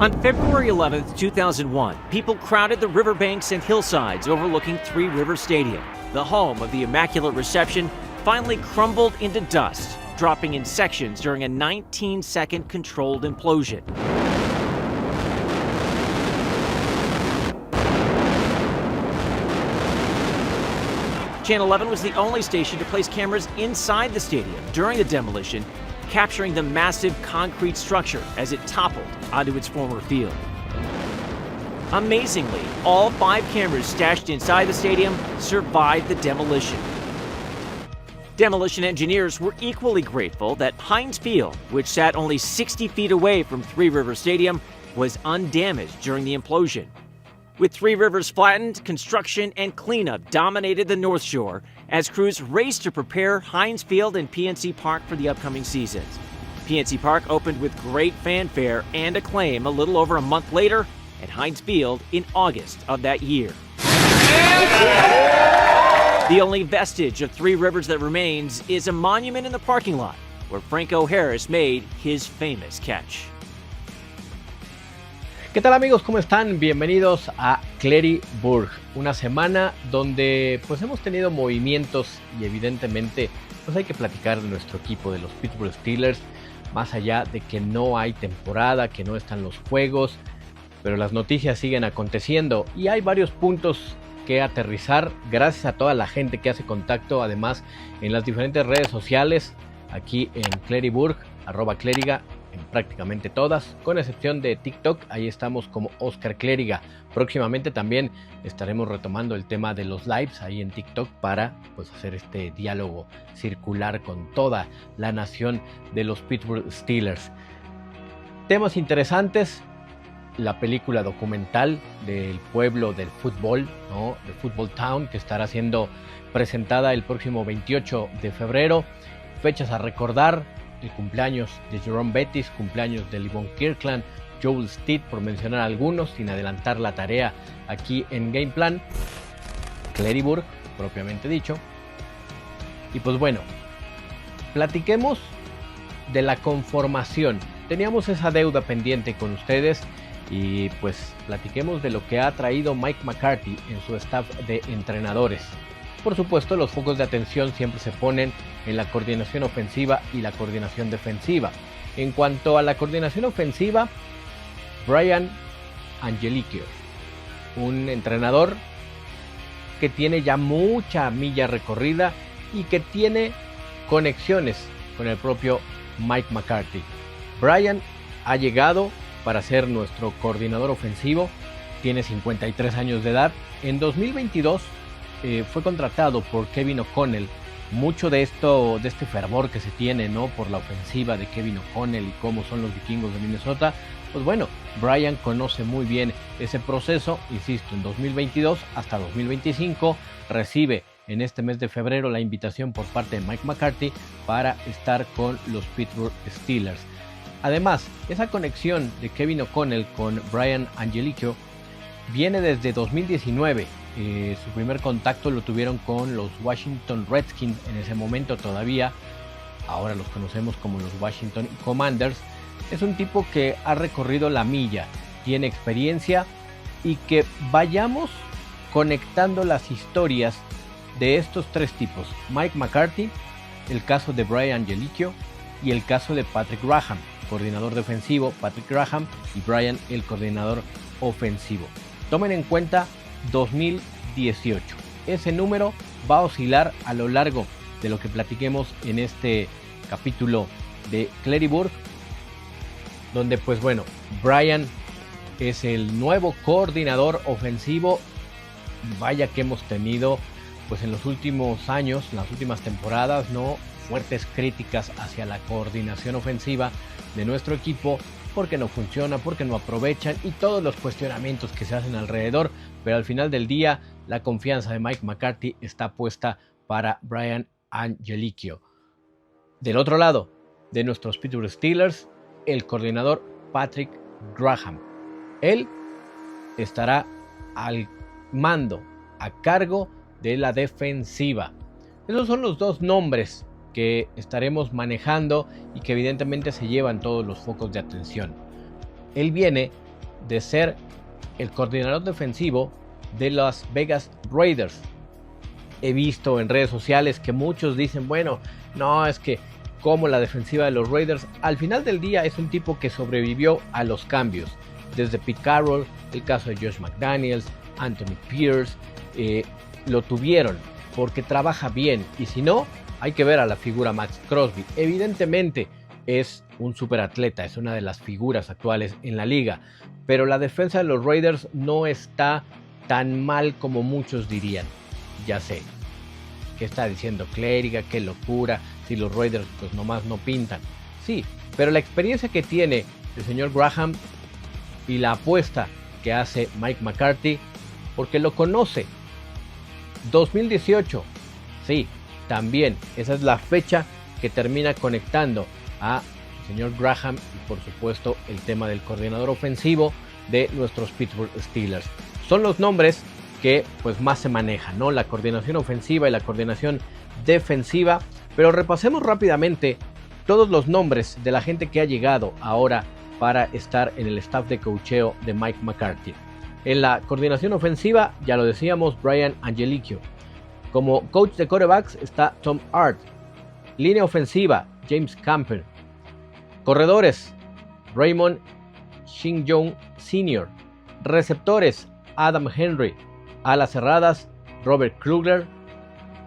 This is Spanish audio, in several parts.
On February 11, 2001, people crowded the riverbanks and hillsides overlooking Three Rivers Stadium. The home of the Immaculate Reception finally crumbled into dust, dropping in sections during a 19-second controlled implosion. Channel 11 was the only station to place cameras inside the stadium during the demolition, capturing the massive concrete structure as it toppled onto its former field. Amazingly, all 5 cameras stashed inside the stadium survived the demolition. Demolition engineers were equally grateful that Heinz Field, which sat only 60 feet away from Three Rivers Stadium, was undamaged during the implosion. With Three Rivers flattened, construction and cleanup dominated the North Shore as crews raced to prepare Heinz Field and PNC Park for the upcoming seasons. PNC Park opened with great fanfare and acclaim a little over a month later at Heinz Field in August of that year. The only vestige of Three Rivers that remains is a monument in the parking lot where Franco Harris made his famous catch. ¿Qué tal amigos? ¿Cómo están? Bienvenidos a Cleryburg, una semana donde pues hemos tenido movimientos y evidentemente pues hay que platicar de nuestro equipo de los Pittsburgh Steelers, más allá de que no hay temporada, que no están los juegos, pero las noticias siguen aconteciendo y hay varios puntos que aterrizar gracias a toda la gente que hace contacto además en las diferentes redes sociales aquí en Cleryburg, @Cleriga, en prácticamente todas, con excepción de TikTok, ahí estamos como Oscar Cleriga. Próximamente también estaremos retomando el tema de los lives ahí en TikTok para pues hacer este diálogo circular con toda la nación de los Pittsburgh Steelers. Temas interesantes, la película documental del pueblo del fútbol, ¿no? The Football Town, que estará siendo presentada el próximo 28 de febrero. Fechas a recordar: el cumpleaños de Jerome Bettis, cumpleaños de Levon Kirkland, Joel Steed, por mencionar algunos, sin adelantar la tarea aquí en Game Plan, Cleryburg, propiamente dicho. Y pues bueno, platiquemos de la conformación. Teníamos esa deuda pendiente con ustedes y pues platiquemos de lo que ha traído Mike McCarthy en su staff de entrenadores. Por supuesto, los focos de atención siempre se ponen en la coordinación ofensiva y la coordinación defensiva. En cuanto a la coordinación ofensiva, Brian Angelicchio, un entrenador que tiene ya mucha milla recorrida y que tiene conexiones con el propio Mike McCarthy. Brian ha llegado para ser nuestro coordinador ofensivo, tiene 53 años de edad. En 2022 fue contratado por Kevin O'Connell. Mucho de este fervor que se tiene, ¿no?, por la ofensiva de Kevin O'Connell y cómo son los vikingos de Minnesota, pues bueno, Brian conoce muy bien ese proceso. Insisto, en 2022 hasta 2025 recibe en este mes de febrero la invitación por parte de Mike McCarthy para estar con los Pittsburgh Steelers. Además, esa conexión de Kevin O'Connell con Brian Angelicchio viene desde 2019. Su primer contacto lo tuvieron con los Washington Redskins en ese momento todavía, ahora los conocemos como los Washington Commanders. Es un tipo que ha recorrido la milla, tiene experiencia y que vayamos conectando las historias de estos tres tipos: Mike McCarthy, el caso de Brian Angelicchio y el caso de Patrick Graham, coordinador defensivo, Patrick Graham, y Brian, el coordinador ofensivo. Tomen en cuenta 2018. Ese número va a oscilar a lo largo de lo que platiquemos en este capítulo de Cleryburg, donde pues bueno, Brian es el nuevo coordinador ofensivo. Vaya que hemos tenido pues en los últimos años, en las últimas temporadas, ¿no?, fuertes críticas hacia la coordinación ofensiva de nuestro equipo, porque no funciona, porque no aprovechan y todos los cuestionamientos que se hacen alrededor, pero al final del día la confianza de Mike McCarthy está puesta para Brian Angelicchio. Del otro lado de nuestros Pittsburgh Steelers, el coordinador Patrick Graham. Él estará al mando, a cargo de la defensiva. Esos son los dos nombres que estaremos manejando y que evidentemente se llevan todos los focos de atención. Él viene de ser el coordinador defensivo de Las Vegas Raiders. He visto en redes sociales que muchos dicen, bueno, no, es que como la defensiva de los Raiders, al final del día es un tipo que sobrevivió a los cambios. Desde Pete Carroll, el caso de Josh McDaniels, Anthony Pierce, lo tuvieron porque trabaja bien. Y si no, hay que ver a la figura Max Crosby. Evidentemente es un superatleta, es una de las figuras actuales en la liga. Pero la defensa de los Raiders no está tan mal como muchos dirían. Ya sé, ¿qué está diciendo Clériga? ¡Qué locura! Si los Raiders pues nomás no pintan. Sí, pero la experiencia que tiene el señor Graham y la apuesta que hace Mike McCarthy, porque lo conoce. 2018, sí, también. Esa es la fecha que termina conectando a el señor Graham y por supuesto el tema del coordinador ofensivo de nuestros Pittsburgh Steelers. Son los nombres que pues más se manejan, ¿no? La coordinación ofensiva y la coordinación defensiva. Pero repasemos rápidamente todos los nombres de la gente que ha llegado ahora para estar en el staff de coacheo de Mike McCarthy. En la coordinación ofensiva, ya lo decíamos, Brian Angelicchio. Como coach de quarterbacks está Tom Art. Línea ofensiva, James Campen. Corredores, Raymond Shinjong Sr. Receptores, Adam Henry. Alas cerradas, Robert Krugler.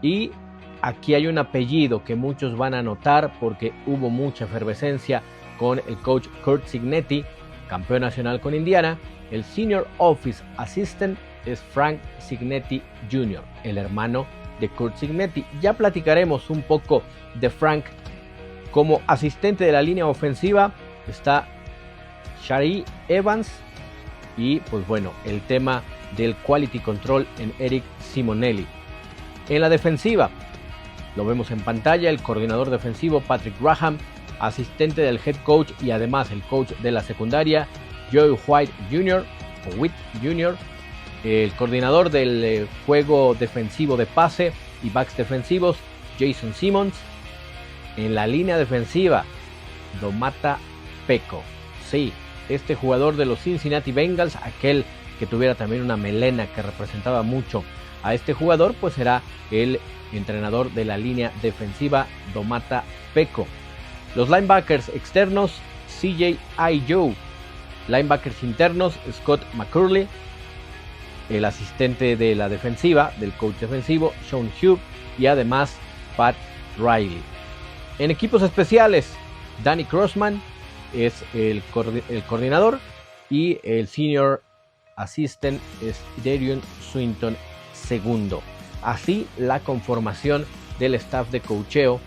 Y aquí hay un apellido que muchos van a notar porque hubo mucha efervescencia con el coach Curt Cignetti, campeón nacional con Indiana. El Senior Office Assistant es Frank Cignetti Jr., el hermano de Curt Cignetti. Ya platicaremos un poco de Frank. Como asistente de la línea ofensiva está Shari Evans y pues bueno, el tema del quality control en Eric Simonelli. En la defensiva lo vemos en pantalla, el coordinador defensivo Patrick Graham, asistente del head coach y además el coach de la secundaria Joey White Jr. o Witt Jr., el coordinador del juego defensivo de pase y backs defensivos Jason Simmons. En la línea defensiva Domata Peko, sí, este jugador de los Cincinnati Bengals, aquel que tuviera también una melena que representaba mucho a este jugador, pues será el entrenador de la línea defensiva Domata Peko. Los linebackers externos CJ Ayo, linebackers internos Scott McCurley, el asistente de la defensiva del coach defensivo Sean Hugh y además Pat Riley. En equipos especiales Danny Crossman es el coordinador y el senior assistant es Darion Swinton II. Así la conformación del staff de coacheo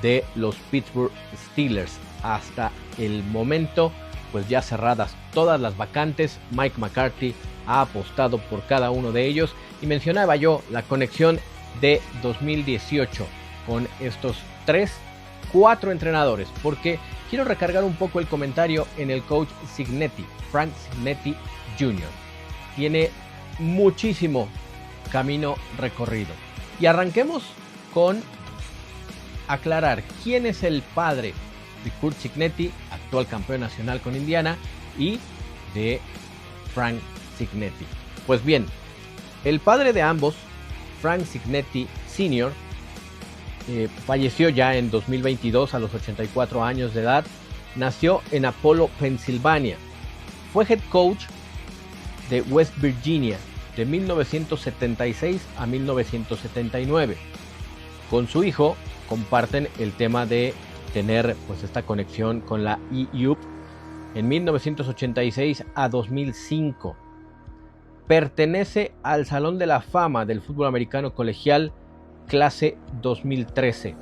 de los Pittsburgh Steelers. Hasta el momento, pues ya cerradas todas las vacantes, Mike McCarthy ha apostado por cada uno de ellos y mencionaba yo la conexión de 2018 con estos 4 entrenadores, porque quiero recargar un poco el comentario en el coach Cignetti, Frank Cignetti Jr. Tiene muchísimo camino recorrido. Y arranquemos con aclarar quién es el padre de Curt Cignetti, actual campeón nacional con Indiana, y de Frank Cignetti. Pues bien, el padre de ambos, Frank Cignetti Sr., falleció ya en 2022 a los 84 años de edad. Nació en Apollo, Pensilvania. Fue head coach de West Virginia de 1976 a 1979. Con su hijo comparten el tema de tener pues esta conexión con la IUP en 1986 a 2005. Pertenece al Salón de la Fama del Fútbol Americano Colegial clase 2013,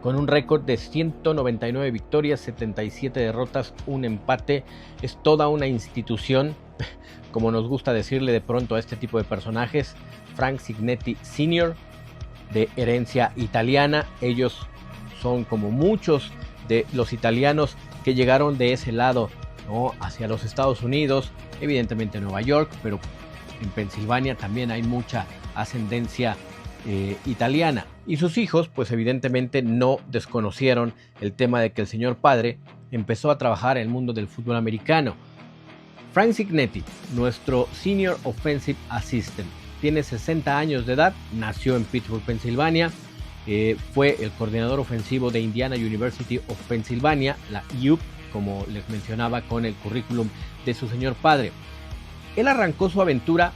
con un récord de 199 victorias, 77 derrotas, un empate. Es toda una institución, como nos gusta decirle de pronto a este tipo de personajes. Frank Cignetti Sr., de herencia italiana. Ellos son como muchos de los italianos que llegaron de ese lado, ¿no?, hacia los Estados Unidos, evidentemente Nueva York, pero en Pensilvania también hay mucha ascendencia italiana. Y sus hijos pues evidentemente no desconocieron el tema de que el señor padre empezó a trabajar en el mundo del fútbol americano. Frank Cignetti, nuestro Senior Offensive Assistant, tiene 60 años de edad, nació en Pittsburgh, Pensilvania, fue el coordinador ofensivo de Indiana University of Pennsylvania, la UP, como les mencionaba con el currículum de su señor padre. Él arrancó su aventura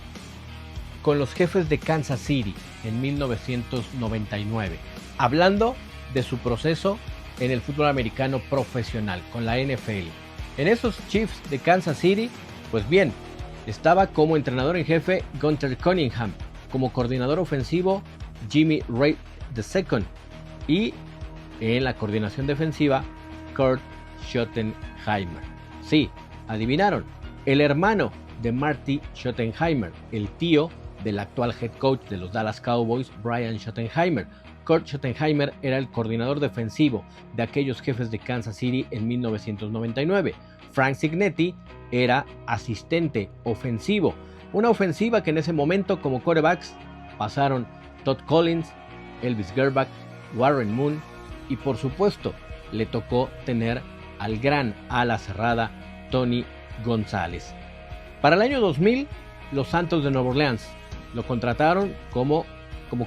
con los Jefes de Kansas City en 1999, hablando de su proceso en el fútbol americano profesional con la NFL. En esos Chiefs de Kansas City, pues bien, estaba como entrenador en jefe Gunther Cunningham, como coordinador ofensivo Jimmy Ray II y en la coordinación defensiva Kurt Schottenheimer. Sí, adivinaron, el hermano de Marty Schottenheimer, el tío del actual head coach de los Dallas Cowboys, Brian Schottenheimer. Kurt Schottenheimer era el coordinador defensivo de aquellos Jefes de Kansas City en 1999. Frank Cignetti era asistente ofensivo. Una ofensiva que en ese momento como quarterbacks pasaron Todd Collins, Elvis Gerbach, Warren Moon y por supuesto le tocó tener al gran ala cerrada Tony González. Para el año 2000, los Santos de Nueva Orleans lo contrataron como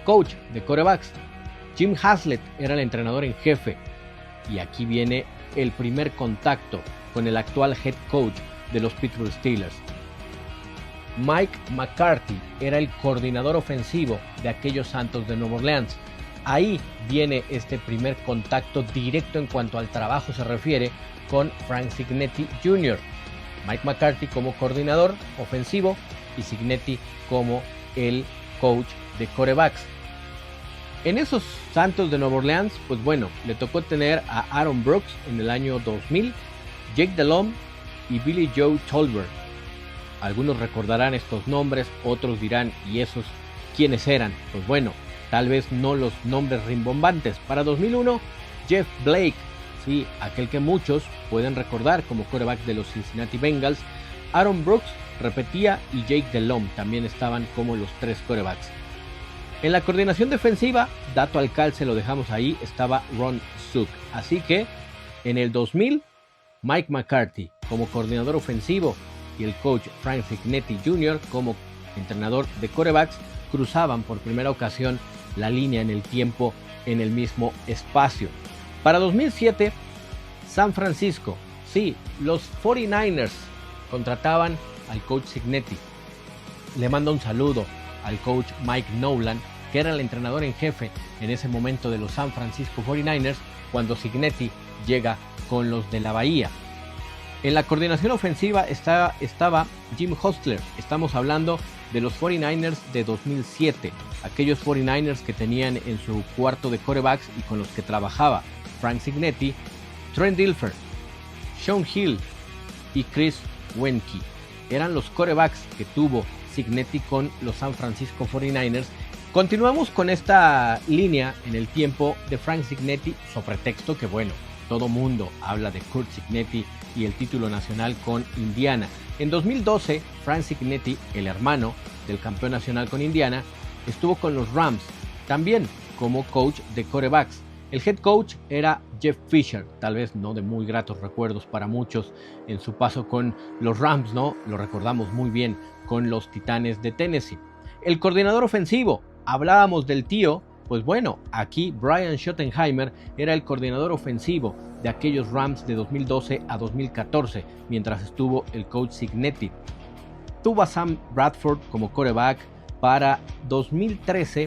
coach de quarterbacks. Jim Haslett era el entrenador en jefe y aquí viene el primer contacto con el actual head coach de los Pittsburgh Steelers. Mike McCarthy era el coordinador ofensivo de aquellos Santos de Nueva Orleans. Ahí viene este primer contacto directo en cuanto al trabajo se refiere con Frank Cignetti Jr. Mike McCarthy como coordinador ofensivo y Cignetti como el coach de quarterbacks. En esos Santos de Nueva Orleans, pues bueno, le tocó tener a Aaron Brooks en el año 2000, Jake Delhomme y Billy Joe Tolbert. Algunos recordarán estos nombres, otros dirán, ¿y esos quiénes eran? Pues bueno, tal vez no los nombres rimbombantes. Para 2001, Jeff Blake, sí, aquel que muchos pueden recordar como quarterback de los Cincinnati Bengals. Aaron Brooks repetía y Jake Delhomme también estaban como los tres quarterbacks. En la coordinación defensiva, dato al calce lo dejamos ahí, estaba Ron Zook. Así que en el 2000, Mike McCarthy como coordinador ofensivo y el coach Frank Cignetti Jr. como entrenador de quarterbacks cruzaban por primera ocasión la línea en el tiempo en el mismo espacio. Para 2007, San Francisco, sí, los 49ers contrataban al coach Cignetti. Le mando un saludo al coach Mike Nolan, que era el entrenador en jefe en ese momento de los San Francisco 49ers cuando Cignetti llega con los de la Bahía. En la coordinación ofensiva estaba Jim Hostler. Estamos hablando de los 49ers de 2007, aquellos 49ers que tenían en su cuarto de quarterbacks y con los que trabajaba Frank Cignetti, Trent Dilfer, Sean Hill y Chris Weinke. Eran los quarterbacks que tuvo Cignetti con los San Francisco 49ers. Continuamos con esta línea en el tiempo de Frank Cignetti, sobre pretexto que bueno, todo mundo habla de Kurt Cignetti y el título nacional con Indiana. En 2012, Frank Cignetti, el hermano del campeón nacional con Indiana, estuvo con los Rams, también como coach de quarterbacks. El head coach era Jeff Fisher, tal vez no de muy gratos recuerdos para muchos en su paso con los Rams, ¿no? Lo recordamos muy bien con los Titanes de Tennessee. El coordinador ofensivo, hablábamos del tío, pues bueno, aquí Brian Schottenheimer era el coordinador ofensivo de aquellos Rams de 2012 a 2014, mientras estuvo el coach Cignetti. Tuvo a Sam Bradford como quarterback. Para 2013,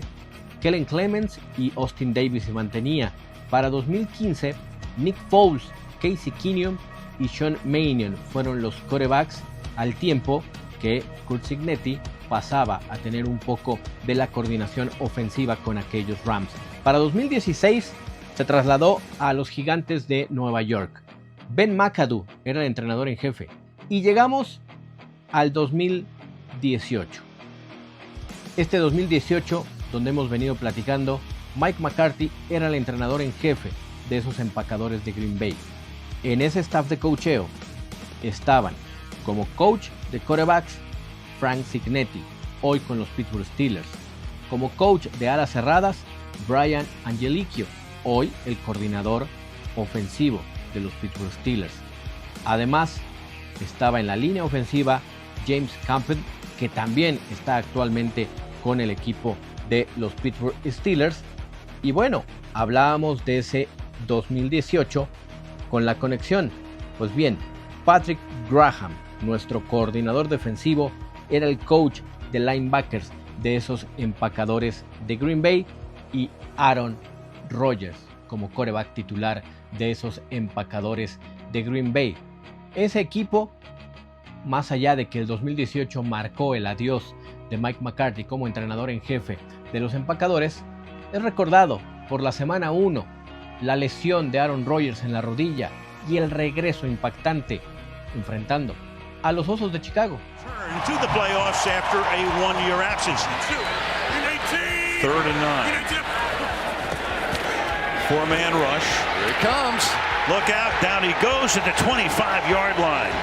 Kellen Clemens y Austin Davis se mantenía. Para 2015, Nick Foles, Casey Keenum y Sean Mannion fueron los quarterbacks, al tiempo que Kurt Cignetti pasaba a tener un poco de la coordinación ofensiva con aquellos Rams. Para 2016 se trasladó a los Gigantes de Nueva York. Ben McAdoo era el entrenador en jefe. Y llegamos al 2018. Este 2018, donde hemos venido platicando, Mike McCarthy era el entrenador en jefe de esos empacadores de Green Bay. En ese staff de coacheo estaban como coach de quarterbacks Frank Cignetti, hoy con los Pittsburgh Steelers. Como coach de alas cerradas, Brian Angelicchio, hoy el coordinador ofensivo de los Pittsburgh Steelers. Además, estaba en la línea ofensiva James Campbell, que también está actualmente con el equipo de los Pittsburgh Steelers. Y bueno, hablábamos de ese 2018 con la conexión. Pues bien, Patrick Graham, nuestro coordinador defensivo, era el coach de linebackers de esos empacadores de Green Bay, y Aaron Rodgers como quarterback titular de esos empacadores de Green Bay. Ese equipo, más allá de que el 2018 marcó el adiós de Mike McCarthy como entrenador en jefe de los empacadores, es recordado por la semana 1, la lesión de Aaron Rodgers en la rodilla y el regreso impactante enfrentando a los Osos de Chicago. To the playoffs after a one-year absence. 3rd and 9. 4-man rush. Here he comes. Look out, down he goes at the 25-yard line.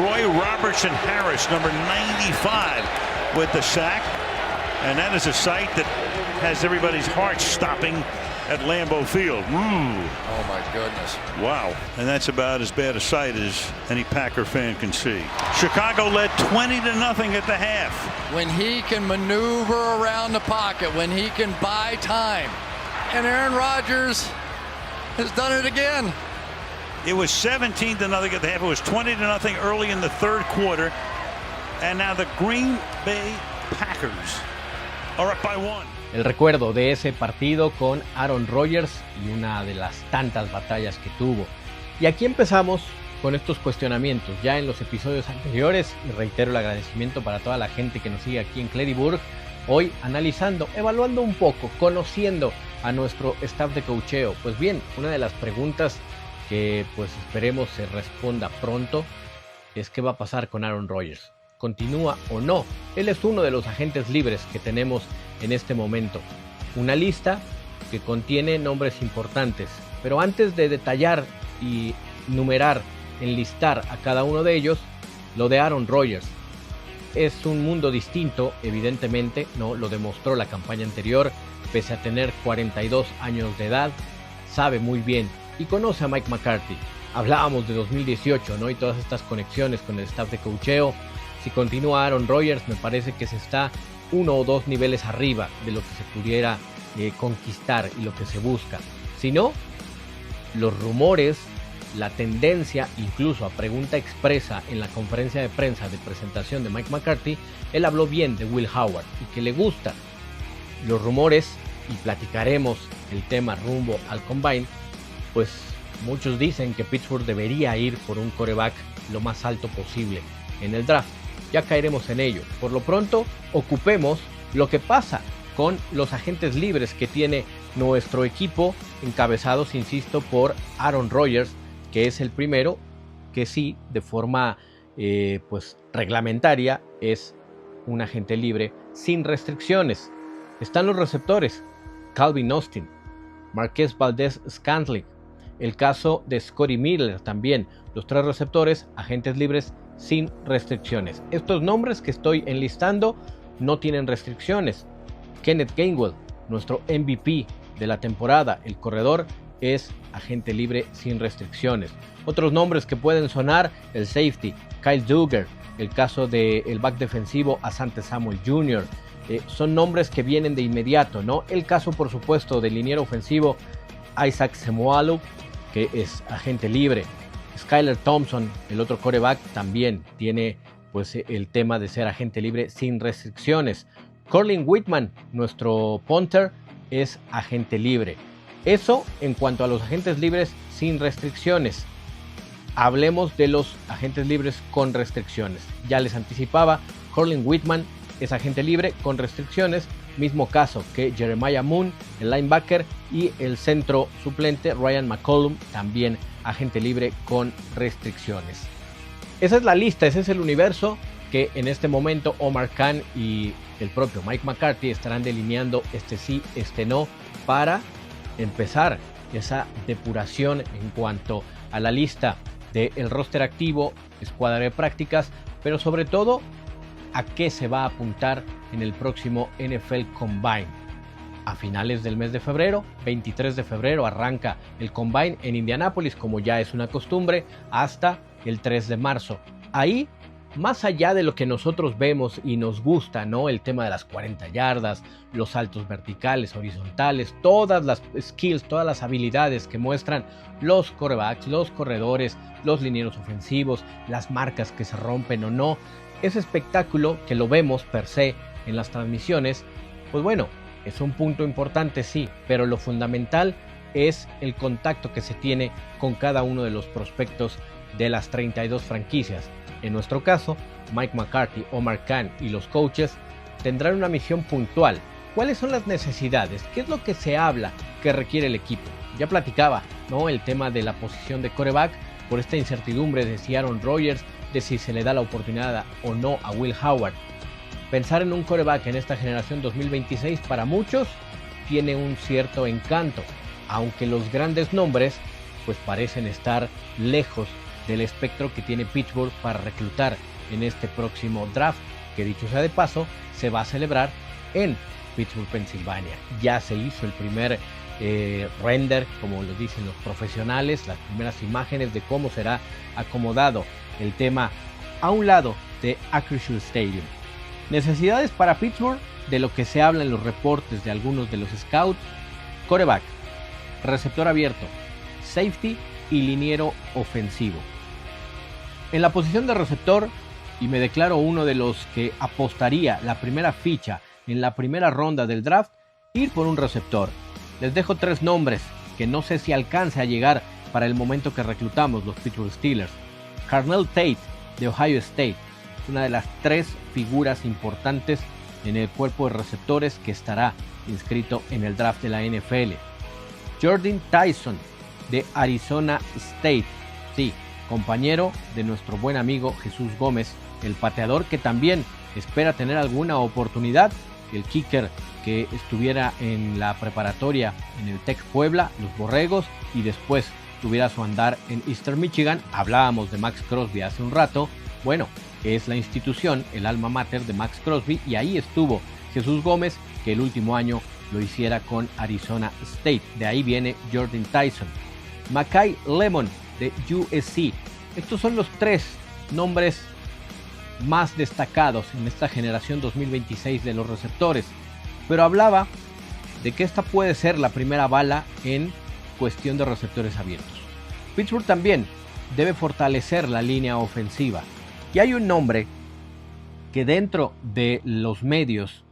Roy Robertson Harris, number 95, with the sack. And that is a sight that has everybody's heart stopping at Lambeau Field. Oh my goodness. Wow. And that's about as bad a sight as any Packer fan can see. Chicago led 20-0 at the half. When he can maneuver around the pocket, when he can buy time. And Aaron Rodgers has done it again. It was 17-0 at the half. It was 20-0 early in the third quarter. And now the Green Bay Packers are up by 1. El recuerdo de ese partido con Aaron Rodgers y una de las tantas batallas que tuvo. Y aquí empezamos con estos cuestionamientos ya en los episodios anteriores, y reitero el agradecimiento para toda la gente que nos sigue aquí en Claryburg. Hoy analizando, evaluando un poco, conociendo a nuestro staff de coacheo. Pues bien, una de las preguntas que pues esperemos se responda pronto es qué va a pasar con Aaron Rodgers. ¿Continúa o no? Él es uno de los agentes libres que tenemos en este momento. Una lista que contiene nombres importantes. Pero antes de detallar y numerar, enlistar a cada uno de ellos, lo de Aaron Rodgers es un mundo distinto, evidentemente, no lo demostró la campaña anterior, pese a tener 42 años de edad, sabe muy bien y conoce a Mike McCarthy. Hablábamos de 2018, ¿no? Y todas estas conexiones con el staff de coacheo. Si continúa Aaron Rodgers, me parece que se está 1 o 2 niveles arriba de lo que se pudiera conquistar y lo que se busca. Si no, los rumores, la tendencia, incluso a pregunta expresa en la conferencia de prensa de presentación de Mike McCarthy, él habló bien de Will Howard y que le gusta. Los rumores, y platicaremos el tema rumbo al Combine, pues muchos dicen que Pittsburgh debería ir por un quarterback lo más alto posible en el draft. Ya caeremos en ello. Por lo pronto, ocupemos lo que pasa con los agentes libres que tiene nuestro equipo, encabezados, insisto, por Aaron Rodgers, que es el primero que sí, de forma pues reglamentaria, es un agente libre sin restricciones. Están los receptores: Calvin Austin, Marquez Valdez-Scantling, el caso de Scotty Miller también. Los 3 receptores, agentes libres sin restricciones. Estos nombres que estoy enlistando no tienen restricciones. Kenneth Gainwell, nuestro MVP de la temporada, el corredor, es agente libre sin restricciones. Otros nombres que pueden sonar: el safety Kyle Duggar, el caso del back defensivo Asante Samuel Jr. Son nombres que vienen de inmediato, ¿no? El caso, por supuesto, del liniero ofensivo Isaac Seumalo, que es agente libre. Skylar Thompson, el otro quarterback, también tiene pues el tema de ser agente libre sin restricciones. Corlin Whitman, nuestro punter, es agente libre. Eso en cuanto a los agentes libres sin restricciones. Hablemos de los agentes libres con restricciones. Ya les anticipaba, Corlin Whitman es agente libre con restricciones. Mismo caso que Jeremiah Moon, el linebacker, y el centro suplente Ryan McCollum, también agente libre con restricciones. Esa es la lista, ese es el universo que en este momento Omar Khan y el propio Mike McCarthy estarán delineando este sí, este no, para empezar esa depuración en cuanto a la lista del roster activo, escuadra de prácticas, pero sobre todo a qué se va a apuntar en el próximo NFL Combine. A finales del mes de febrero, 23 de febrero, arranca el Combine en Indianápolis, como ya es una costumbre, hasta el 3 de marzo. ahí, más allá de lo que nosotros vemos y nos gusta, ¿no? El tema de las 40 yardas, los saltos verticales, horizontales, todas las skills, todas las habilidades que muestran los quarterbacks, los corredores, los linieros ofensivos, las marcas que se rompen o no. Ese espectáculo que lo vemos per se en las transmisiones, pues bueno, es un punto importante, sí, pero lo fundamental es el contacto que se tiene con cada uno de los prospectos de las 32 franquicias. En nuestro caso, Mike McCarthy, Omar Khan y los coaches tendrán una misión puntual. ¿Cuáles son las necesidades? ¿Qué es lo que se habla que requiere el equipo? Ya platicaba, ¿no? El tema de la posición de quarterback por esta incertidumbre de si Aaron Rodgers, de si se le da la oportunidad o no a Will Howard. Pensar en un quarterback en esta generación 2026 para muchos tiene un cierto encanto, aunque los grandes nombres pues parecen estar lejos del espectro que tiene Pittsburgh para reclutar en este próximo draft, que dicho sea de paso, se va a celebrar en Pittsburgh, Pensilvania. Ya se hizo el primer render, como lo dicen los profesionales, las primeras imágenes de cómo será acomodado el tema a un lado de Acrisure Stadium. Necesidades para Pittsburgh, de lo que se habla en los reportes de algunos de los scouts: quarterback, receptor abierto, safety y liniero ofensivo. En la posición de receptor, y me declaro uno de los que apostaría la primera ficha en la primera ronda del draft, ir por un receptor. Les dejo 3 nombres que no sé si alcance a llegar para el momento que reclutamos los Pittsburgh Steelers. Carnell Tate, de Ohio State, una de las 3 figuras importantes en el cuerpo de receptores que estará inscrito en el draft de la NFL. Jordan Tyson, de Arizona State, sí, compañero de nuestro buen amigo Jesús Gómez, el pateador que también espera tener alguna oportunidad, el kicker que estuviera en la preparatoria en el Tec Puebla, los Borregos, y después tuviera su andar en Eastern Michigan. Hablábamos de Max Crosby hace un rato. Bueno, es la institución, el alma mater de Max Crosby, y ahí estuvo Jesús Gómez, que el último año lo hiciera con Arizona State. De ahí viene Jordan Tyson. Mackay Lemon, de USC. Estos son los 3 nombres más destacados en esta generación 2026 de los receptores. Pero hablaba de que esta puede ser la primera bala en cuestión de receptores abiertos. Pittsburgh también debe fortalecer la línea ofensiva. Y hay un nombre que dentro de los medios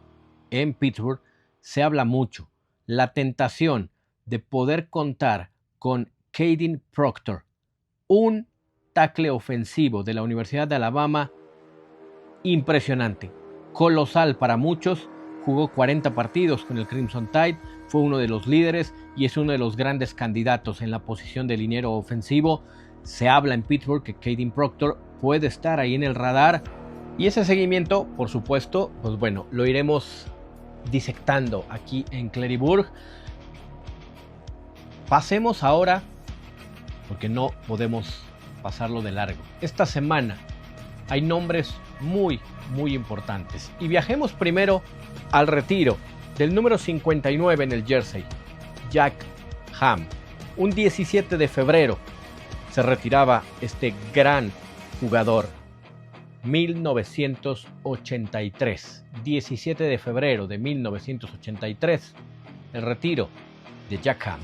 en Pittsburgh se habla mucho: la tentación de poder contar con Kadyn Proctor, un tackle ofensivo de la Universidad de Alabama impresionante, colosal para muchos. Jugó 40 partidos con el Crimson Tide, fue uno de los líderes y es uno de los grandes candidatos en la posición de liniero ofensivo. Se habla en Pittsburgh que Kadyn Proctor puede estar ahí en el radar, y ese seguimiento, por supuesto, pues bueno, lo iremos disectando aquí en Cleriburg. Pasemos ahora, porque no podemos pasarlo de largo. Esta semana hay nombres muy importantes, y viajemos primero al retiro del número 59 en el jersey, Jack Ham. Un 17 de febrero se retiraba este gran jugador. 1983, 17 de febrero de 1983, el retiro de Jack Ham.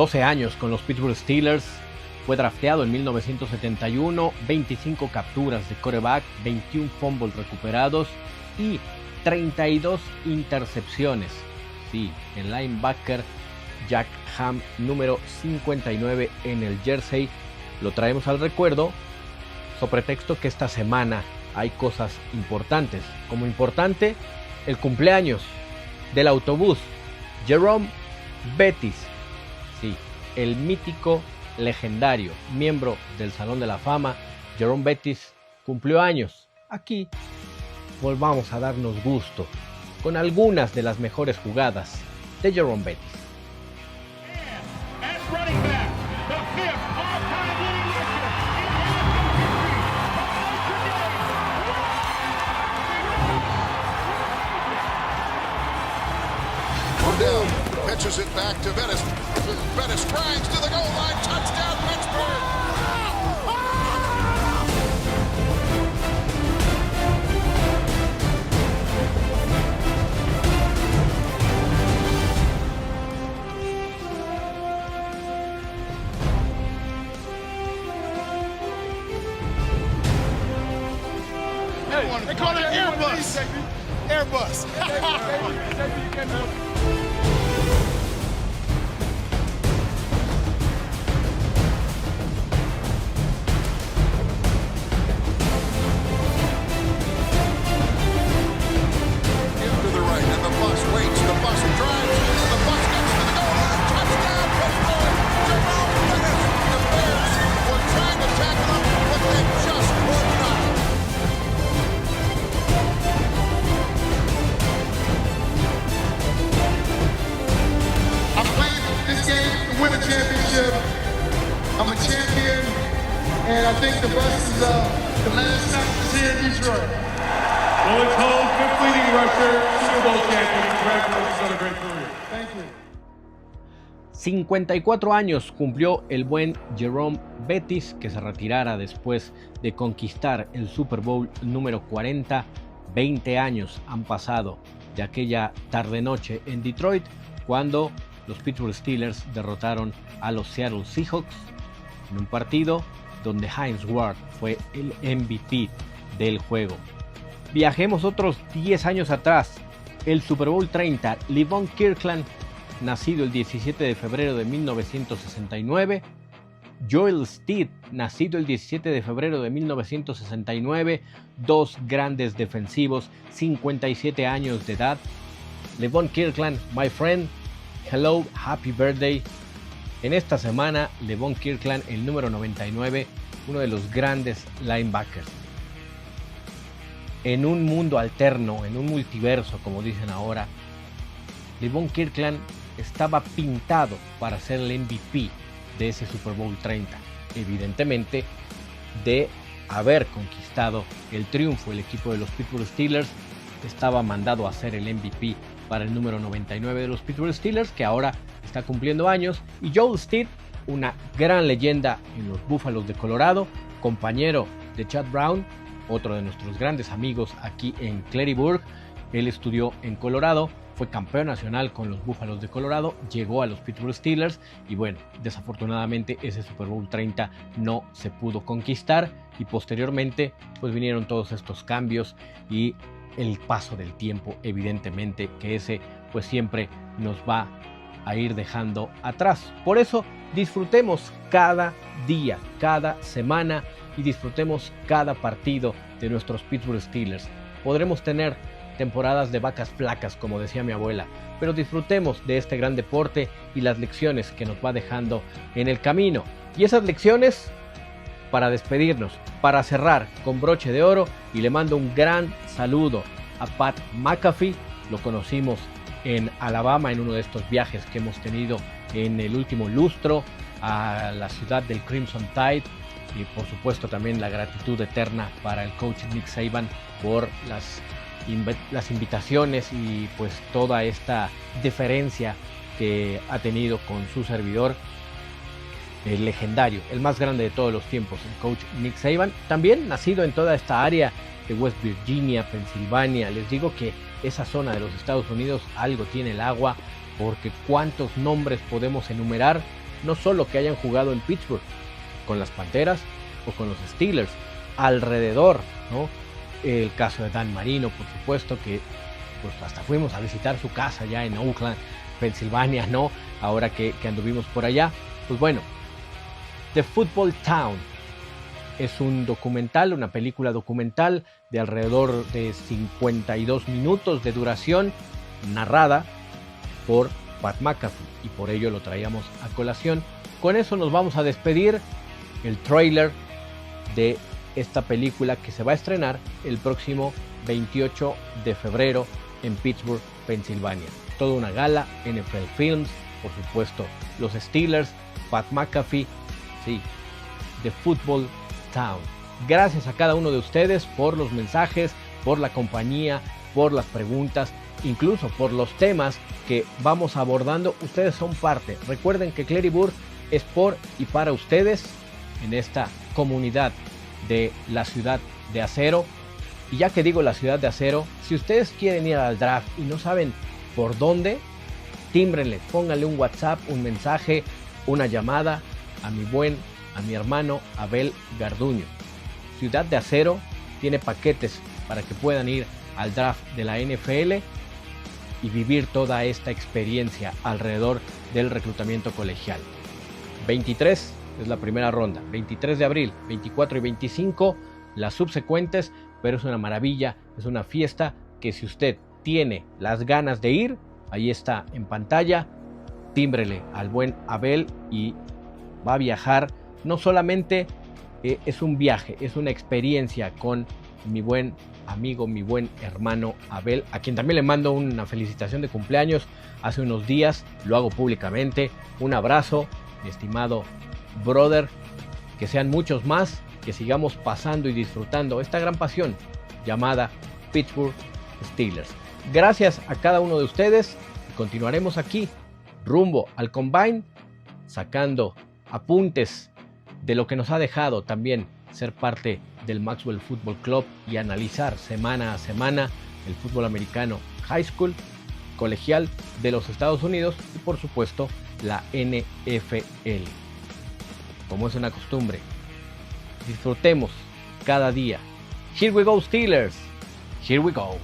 12 años con los Pittsburgh Steelers. Fue drafteado en 1971, 25 capturas de quarterback, 21 fumbles recuperados y 32 intercepciones. Sí, el linebacker Jack Ham, número 59 en el jersey, lo traemos al recuerdo, sobre pretexto que esta semana hay cosas importantes. Como importante, el cumpleaños del autobús Jerome Bettis. Sí, el mítico, legendario miembro del Salón de la Fama, Jerome Bettis, cumplió años. Aquí volvamos a darnos gusto con algunas de las mejores jugadas de Jerome Bettis. Odell pitches it back to Bettis. Bettis grinds to the goal line. Touchdown, Pittsburgh! They call it Airbus. Airbus. I'm a champion, and I think the bus is the last stop is here in Detroit. Lawrence Hall, fifth leading rusher, Super Bowl champion. Congratulations on a great career. Thank you. 54 años cumplió el buen Jerome Bettis, que se retirara después de conquistar el Super Bowl número 40. 20 años han pasado de aquella tarde-noche en Detroit, cuando los Pittsburgh Steelers derrotaron a los Seattle Seahawks en un partido donde Hines Ward fue el MVP del juego. Viajemos otros 10 años atrás, el Super Bowl 30, LeVon Kirkland, nacido el 17 de febrero de 1969, Joel Steed, nacido el 17 de febrero de 1969, dos grandes defensivos, 57 años de edad. LeVon Kirkland, my friend, hello, happy birthday. En esta semana, LeVon Kirkland, el número 99, uno de los grandes linebackers. En un mundo alterno, en un multiverso, como dicen ahora, LeVon Kirkland estaba pintado para ser el MVP de ese Super Bowl 30. Evidentemente, de haber conquistado el triunfo, el equipo de los Pittsburgh Steelers estaba mandado a ser el MVP para el número 99 de los Pittsburgh Steelers, que ahora está cumpliendo años. Y Joel Steed, una gran leyenda en los Búfalos de Colorado, compañero de Chad Brown, otro de nuestros grandes amigos aquí en Claryburg. Él estudió en Colorado, fue campeón nacional con los Búfalos de Colorado, llegó a los Pittsburgh Steelers y bueno, desafortunadamente ese Super Bowl 30 no se pudo conquistar, y posteriormente pues vinieron todos estos cambios y el paso del tiempo, evidentemente que ese pues siempre nos va a ir dejando atrás. Por eso disfrutemos cada día, cada semana, y disfrutemos cada partido de nuestros Pittsburgh Steelers. Podremos tener temporadas de vacas flacas, como decía mi abuela, pero disfrutemos de este gran deporte y las lecciones que nos va dejando en el camino. Y esas lecciones, para despedirnos, para cerrar con broche de oro, y le mando un gran saludo a Pat McAfee. Lo conocimos en Alabama en uno de estos viajes que hemos tenido en el último lustro a la ciudad del Crimson Tide, y por supuesto también la gratitud eterna para el coach Nick Saban por las invitaciones y pues toda esta deferencia que ha tenido con su servidor, el legendario, el más grande de todos los tiempos, el coach Nick Saban, también nacido en toda esta área de West Virginia, Pensilvania. Les digo que esa zona de los Estados Unidos algo tiene el agua, porque cuántos nombres podemos enumerar no solo que hayan jugado en Pittsburgh con las Panteras o con los Steelers, alrededor, ¿no? El caso de Dan Marino, por supuesto, que pues hasta fuimos a visitar su casa ya en Oakland, Pensilvania, ¿no? Ahora que anduvimos por allá. Pues bueno, The Football Town es un documental, una película documental de alrededor de 52 minutos de duración, narrada por Pat McAfee, y por ello lo traíamos a colación. Con eso nos vamos a despedir. El tráiler de esta película que se va a estrenar el próximo 28 de febrero en Pittsburgh, Pensilvania. Toda una gala, NFL Films, por supuesto los Steelers, Pat McAfee, sí, The Football Town. Gracias a cada uno de ustedes por los mensajes, por la compañía, por las preguntas, incluso por los temas que vamos abordando. Ustedes son parte. Recuerden que Clery Burgh es por y para ustedes en esta comunidad de la Ciudad de Acero. Y ya que digo la Ciudad de Acero, si ustedes quieren ir al draft y no saben por dónde, tímbrenle, pónganle un WhatsApp, un mensaje, una llamada a mi hermano Abel Garduño. Ciudad de Acero tiene paquetes para que puedan ir al draft de la NFL y vivir toda esta experiencia alrededor del reclutamiento colegial. 23 es la primera ronda, 23 de abril, 24 y 25 las subsecuentes, pero es una maravilla, es una fiesta que si usted tiene las ganas de ir, ahí está en pantalla, tímbrele al buen Abel y va a viajar. No solamente es un viaje, es una experiencia con mi buen amigo, mi buen hermano Abel, a quien también le mando una felicitación de cumpleaños hace unos días, lo hago públicamente. Un abrazo, mi estimado brother, que sean muchos más, que sigamos pasando y disfrutando esta gran pasión llamada Pittsburgh Steelers. Gracias a cada uno de ustedes y continuaremos aquí rumbo al Combine, sacando apuntes de lo que nos ha dejado también ser parte del Maxwell Football Club y analizar semana a semana el fútbol americano high school, colegial de los Estados Unidos y por supuesto la NFL. Como es una costumbre, disfrutemos cada día. Here we go Steelers, here we go.